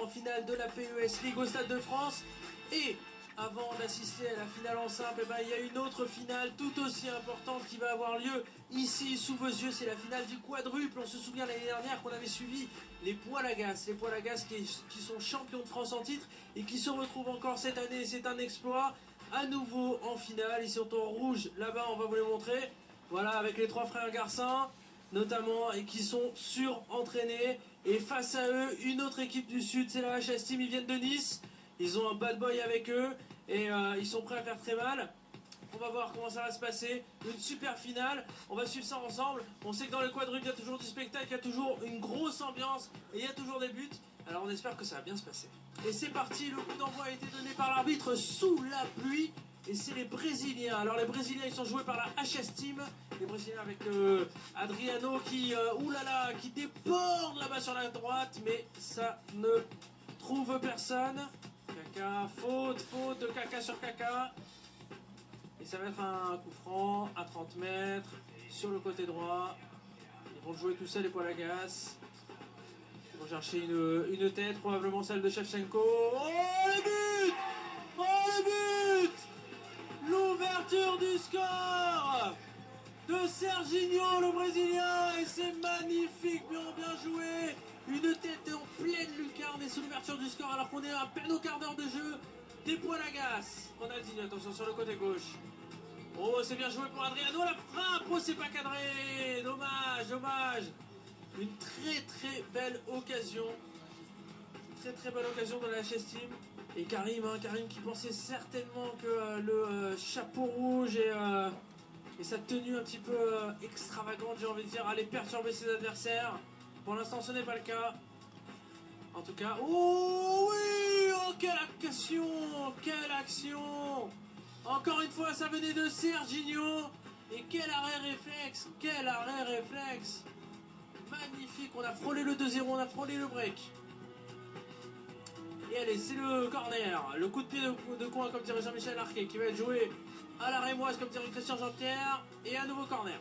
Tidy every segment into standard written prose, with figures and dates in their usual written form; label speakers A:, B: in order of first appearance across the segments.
A: en finale de la PES League au Stade de France. Et avant d'assister à la finale en simple, il y a une autre finale tout aussi importante qui va avoir lieu ici sous vos yeux. C'est la finale du quadruple. On se souvient l'année dernière qu'on avait suivi les Poils-à-Gas. Les Poils-à-Gas qui sont champions de France en titre et qui se retrouvent encore cette année. C'est un exploit. À nouveau en finale. Ils sont en rouge là-bas, on va vous les montrer. Voilà, avec les trois frères Garcin notamment, et qui sont surentraînés. Et face à eux, une autre équipe du Sud, c'est la HS Team. Ils viennent de Nice. Ils ont un bad boy avec eux et ils sont prêts à faire très mal. On va voir comment ça va se passer. Une super finale. On va suivre ça ensemble. On sait que dans le quadruple, il y a toujours du spectacle, il y a toujours une grosse ambiance et il y a toujours des buts. Alors on espère que ça va bien se passer. Et c'est parti. Le coup d'envoi a été donné par l'arbitre sous la pluie. Et c'est les Brésiliens. Alors les Brésiliens, ils sont joués par la HS Team. Les Brésiliens avec Adriano qui, oulala, qui déborde là-bas sur la droite. Mais ça ne trouve personne. Kaka, faute de Kaka sur Kaka. Et ça va être un coup franc à 30 mètres sur le côté droit. Ils vont jouer tout ça les Poils-à-Gas. Ils vont chercher une tête, probablement celle de Shevchenko. Oh le but! Oh le but! L'ouverture du score de Serginho, le Brésilien, et c'est magnifique, bien joué. Une tête en pleine lucarne et c'est l'ouverture du score alors qu'on est à peine au quart d'heure de jeu. Des Poils-à-Gas. Ronaldinho, attention sur le côté gauche. Oh, c'est bien joué pour Adriano, la frappe. Oh, c'est pas cadré. Dommage. Une très belle occasion. Très belle occasion de la HS Team. Et Karim qui pensait certainement que le chapeau rouge et sa tenue un petit peu extravagante, j'ai envie de dire, allait perturber ses adversaires. Pour l'instant, ce n'est pas le cas. En tout cas, oh oui, oh quelle action. Encore une fois, ça venait de Serginho. Et quel arrêt réflexe. Magnifique, on a frôlé le 2-0, on a frôlé le break. Et allez, c'est le corner. Le coup de pied de coin, comme dirait Jean-Michel Larquet, qui va être joué à la rémoise, comme dirait Christian Jean-Pierre. Et un nouveau corner.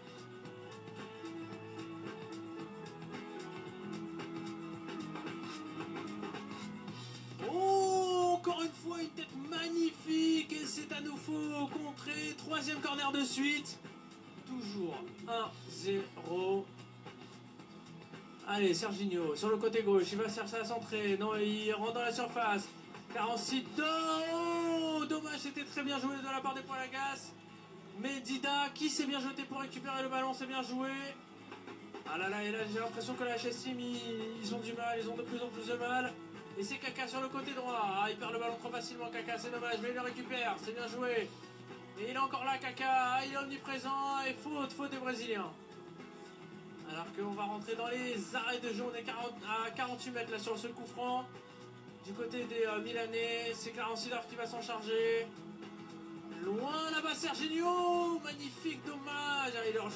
A: Oh, encore une fois, une tête magnifique. Et c'est à nouveau contré. Troisième corner de suite. Toujours 1-0. Allez, Serginho, sur le côté gauche, il va chercher à centrer. Non, il rentre dans la surface. 46. Oh, dommage, c'était très bien joué de la part des Poils-à-Gas. Mais Dida, qui s'est bien jeté pour récupérer le ballon, c'est bien joué. Ah là là, et là, j'ai l'impression que la HS Team, ils ont du mal, ils ont de plus en plus de mal. Et c'est Kaka sur le côté droit. Ah, il perd le ballon trop facilement, Kaka, c'est dommage, mais il le récupère, c'est bien joué. Et il est encore là, Kaka, il est omniprésent, et faute des Brésiliens. Alors qu'on va rentrer dans les arrêts de jeu, on est à 48 mètres là sur ce coup franc. Du côté des Milanais, c'est Clarence Seedorf qui va s'en charger. Loin là-bas, Serginho, magnifique, dommage. Ah, il est hors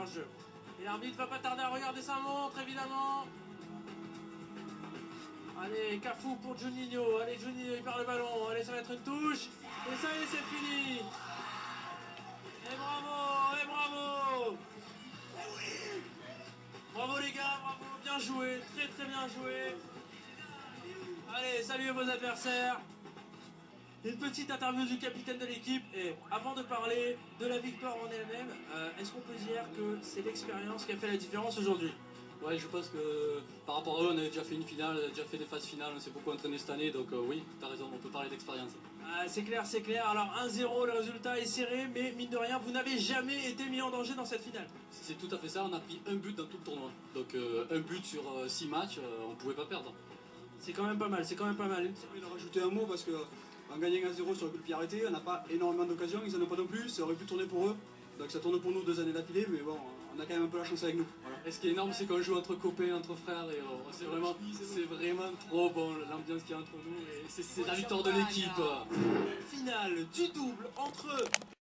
A: jeu. Et l'arbitre va pas tarder à regarder sa montre, évidemment. Allez, Cafou pour Juninho. Allez, Juninho, il perd le ballon. Allez, ça va être une touche. Et ça y est, c'est fini. Et bravo. Bravo les gars, bravo, bien joué, très bien joué. Allez, saluez vos adversaires. Une petite interview du capitaine de l'équipe. Et avant de parler de la victoire en elle-même, est-ce qu'on peut dire que c'est l'expérience qui a fait la différence aujourd'hui?
B: Ouais, je pense que par rapport à eux, on avait déjà fait une finale, on a déjà fait des phases finales, on s'est beaucoup entraîné cette année, donc oui, t'as raison, on peut parler d'expérience.
A: C'est clair. Alors 1-0, le résultat est serré, mais mine de rien, vous n'avez jamais été mis en danger dans cette finale.
B: C'est tout à fait ça, on a pris un but dans tout le tournoi. Donc un but sur 6 matchs, on ne pouvait pas perdre.
A: C'est quand même pas mal,
C: Il a rajouté un mot parce qu'en gagnant 1-0 sur le coup de pied arrêté, on n'a pas énormément d'occasions, ils n'en ont pas non plus, ça aurait pu tourner pour eux. Donc ça tourne pour nous 2 années d'affilée, mais bon, on a quand même un peu la chance avec nous. Voilà.
B: Et ce qui est énorme, c'est qu'on joue entre copains, entre frères, et c'est vraiment trop bon l'ambiance qu'il y a entre nous, et c'est la victoire de l'équipe.
A: Finale du double entre